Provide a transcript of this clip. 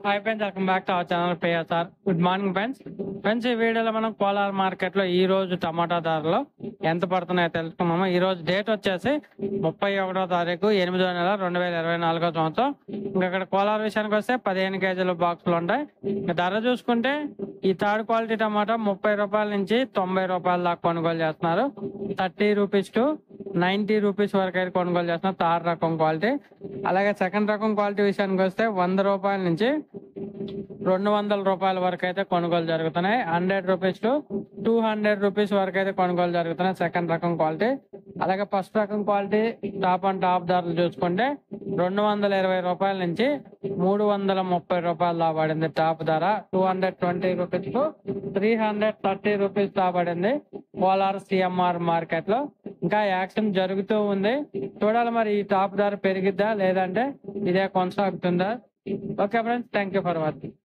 Hi friends, welcome back to our channel PSR. Good morning friends. Friends, ఈ వీడియోలో మనం Kolar market లో ఈ రోజు టమాటా ధరలు ఎంత పడుతున్నాయో తెలుసుకున్నాము. ఈ రోజు డేట్ వచ్చేసి 31వ తారీఖు 8వ నెల 2024 సంవత్సరం. ఇంకా ఇక్కడ కోలార్ విషయానికి వస్తే 15 కేజీల బాక్సులు ఉంటాయి. ఇంకా ధర చూసుకుంటే ఈ థర్డ్ క్వాలిటీ టమాటా 30 రూపాయల నుంచి 90 రూపాయల దాకా కొనుగోలు చేస్తున్నారు. 30 రూపీస్ టు 90 రూపీస్ వరకు అయితే కొనుగోలు చేస్తున్నారు థర్డ్ రకం క్వాలిటీ. అలాగే సెకండ్ రకం క్వాలిటీ విషయానికి వస్తే 100 రూపాయల నుంచి 200 రూపాయల వరకు అయితే కొనుగోలు జరుగుతున్నాయి. 100 రూపీస్ టు 200 రూపీస్ వరకు అయితే కొనుగోలు జరుగుతున్నాయి సెకండ్ రకం క్వాలిటీ. అలాగే ఫస్ట్ రకం క్వాలిటీ టాప్ అండ్ టాప్ ధరలు చూసుకుంటే 220 రూపాయల నుంచి 330 రూపాయలు దాబడింది టాప్ ధర. 220 రూపీస్ టు 330 రూపీస్ దాబడింది కోలార్ సిఎంఆర్ మార్కెట్ లో. ఇంకా యాక్షన్ జరుగుతూ ఉంది, చూడాలి మరి ఈ టాప్ ధర పెరిగిద్దా లేదంటే ఇదే కొనసాగుతుందా. Okay friends, thank you for watching.